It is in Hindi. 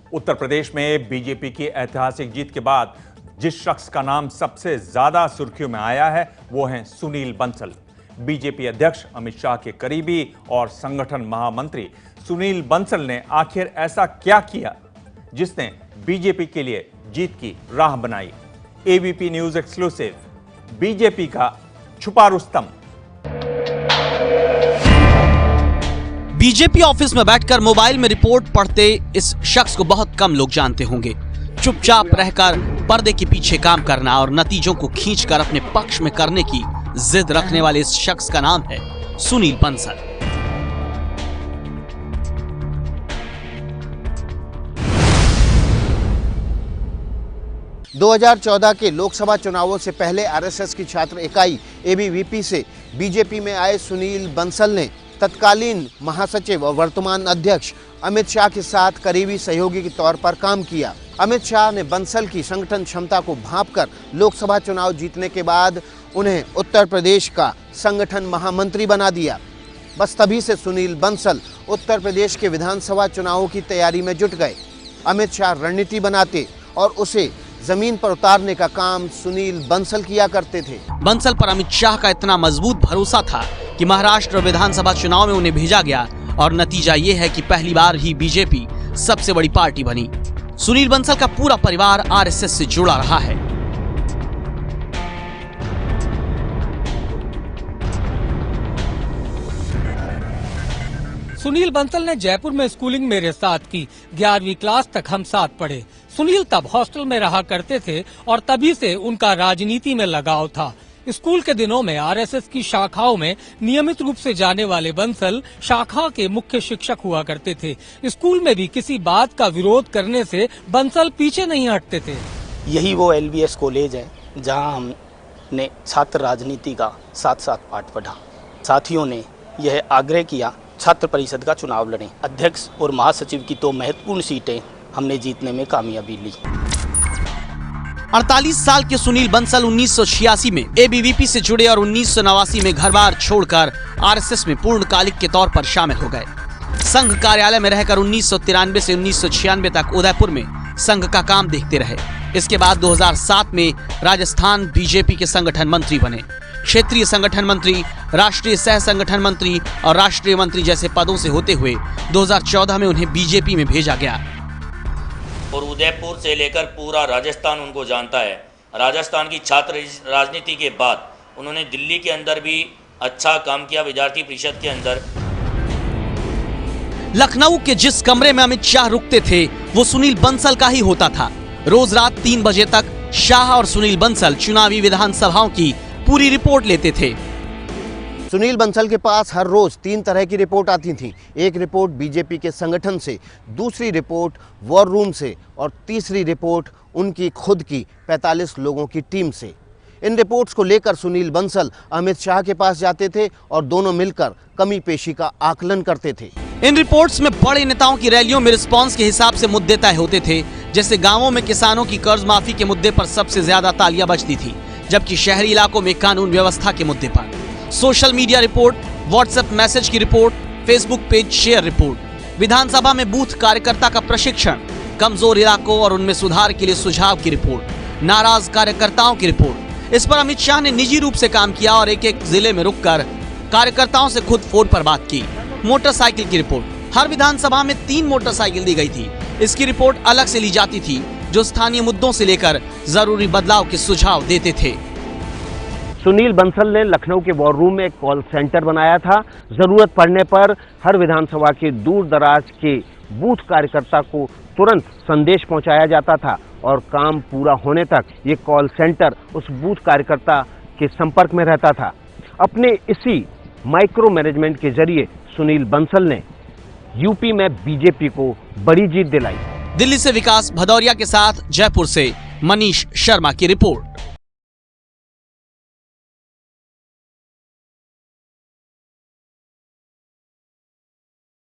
उत्तर प्रदेश में बीजेपी की ऐतिहासिक जीत के बाद जिस शख्स का नाम सबसे ज्यादा सुर्खियों में आया है वो हैं सुनील बंसल। बीजेपी अध्यक्ष अमित शाह के करीबी और संगठन महामंत्री सुनील बंसल ने आखिर ऐसा क्या किया जिसने बीजेपी के लिए जीत की राह बनाई। एबीपी न्यूज एक्सक्लूसिव, बीजेपी का छुपा रुस्तम। बीजेपी ऑफिस में बैठकर मोबाइल में रिपोर्ट पढ़ते इस शख्स को बहुत कम लोग जानते होंगे। चुपचाप रहकर पर्दे के पीछे काम करना और नतीजों को खींचकर अपने पक्ष में करने की जिद रखने वाले इस शख्स का नाम है सुनील बंसल। दो 2014 के लोकसभा चुनावों से पहले आरएसएस की छात्र इकाई एबीवीपी से बीजेपी में आए सुनील बंसल ने तत्कालीन महासचिव और वर्तमान अध्यक्ष अमित शाह के साथ करीबी सहयोगी के तौर पर काम किया। अमित शाह ने बंसल की संगठन क्षमता को भांपकर लोकसभा चुनाव जीतने के बाद उन्हें उत्तर प्रदेश का संगठन महामंत्री बना दिया। बस तभी से सुनील बंसल उत्तर प्रदेश के विधानसभा चुनावों की तैयारी में जुट गए। अमित शाह रणनीति बनाते और उसे जमीन पर उतारने का काम सुनील बंसल किया करते थे। बंसल पर अमित शाह का इतना मजबूत भरोसा था कि महाराष्ट्र विधानसभा चुनाव में उन्हें भेजा गया और नतीजा ये है कि पहली बार ही बीजेपी सबसे बड़ी पार्टी बनी। सुनील बंसल का पूरा परिवार आरएसएस से जुड़ा रहा है। सुनील बंसल ने जयपुर में स्कूलिंग मेरे साथ की। 11वीं क्लास तक हम साथ पढ़े। सुनील तब हॉस्टल में रहा करते थे और तभी से उनका राजनीति में लगाव था। स्कूल के दिनों में आरएसएस की शाखाओं में नियमित रूप से जाने वाले बंसल शाखा के मुख्य शिक्षक हुआ करते थे। स्कूल में भी किसी बात का विरोध करने से बंसल पीछे नहीं हटते थे। यही वो एलबीएस कॉलेज है जहां हमने छात्र राजनीति का साथ साथ पाठ पढ़ा। साथियों ने यह आग्रह किया छात्र परिषद का चुनाव लड़ें। अध्यक्ष और महासचिव की तो महत्वपूर्ण सीटें हमने जीतने में कामयाबी ली। 48 साल के सुनील बंसल 1986 में एबीवीपी से जुड़े और 1989 में घर-बार छोड़कर आरएसएस में पूर्णकालिक के तौर पर शामिल हो गए। संघ कार्यालय में रहकर 1993 से 1996 तक उदयपुर में संघ का काम देखते रहे। इसके बाद 2007 में राजस्थान बीजेपी के संगठन मंत्री बने। क्षेत्रीय संगठन मंत्री, राष्ट्रीय सह संगठन मंत्री और राष्ट्रीय मंत्री जैसे पदों से होते हुए 2014 में उन्हें बीजेपी में भेजा गया। और उदयपुर से लेकर पूरा राजस्थान उनको जानता है। राजस्थान की छात्र राजनीति के बाद उन्होंने दिल्ली के अंदर भी अच्छा काम किया, विद्यार्थी परिषद के अंदर। लखनऊ के जिस कमरे में अमित शाह रुकते थे वो सुनील बंसल का ही होता था। रोज रात 3 बजे तक शाह और सुनील बंसल चुनावी विधानसभाओं की पूरी रिपोर्ट लेते थे। सुनील बंसल के पास हर रोज 3 तरह की रिपोर्ट आती थी। एक रिपोर्ट बीजेपी के संगठन से, दूसरी रिपोर्ट वॉर रूम से और तीसरी रिपोर्ट उनकी खुद की 45 लोगों की टीम से। इन रिपोर्ट्स को लेकर सुनील बंसल अमित शाह के पास जाते थे और दोनों मिलकर कमी पेशी का आकलन करते थे। इन रिपोर्ट्स में बड़े नेताओं की रैलियों में रिस्पांस के हिसाब से मुद्दे तय होते थे। जैसे गांवों में किसानों की कर्ज माफी के मुद्दे पर सबसे ज्यादा तालियां बजती थी, जबकि शहरी इलाकों में कानून व्यवस्था के मुद्दे पर। Social media report, WhatsApp message की report, Facebook page share report, विधानसभा में बूथ कार्यकर्ता का प्रशिक्षण, कमजोर इलाकों और उनमें सुधार के लिए सुझाव की रिपोर्ट, नाराज कार्यकर्ताओं की रिपोर्ट। इस पर अमित शाह ने निजी रूप से काम किया और एक एक जिले में रुककर कार्यकर्ताओं से खुद फोन पर बात की। मोटरसाइकिल की रिपोर्ट, हर विधानसभा में 3 मोटरसाइकिल दी गई थी। इसकी रिपोर्ट अलग से ली जाती थी, जो स्थानीय मुद्दों से लेकर जरूरी बदलाव के सुझाव देते थे। सुनील बंसल ने लखनऊ के वॉर रूम में एक कॉल सेंटर बनाया था। जरूरत पड़ने पर हर विधानसभा के दूर दराज के बूथ कार्यकर्ता को तुरंत संदेश पहुंचाया जाता था और काम पूरा होने तक ये कॉल सेंटर उस बूथ कार्यकर्ता के संपर्क में रहता था। अपने इसी माइक्रो मैनेजमेंट के जरिए सुनील बंसल ने यूपी में बीजेपी को बड़ी जीत दिलाई। दिल्ली से विकास भदौरिया के साथ जयपुर से मनीष शर्मा की रिपोर्ट।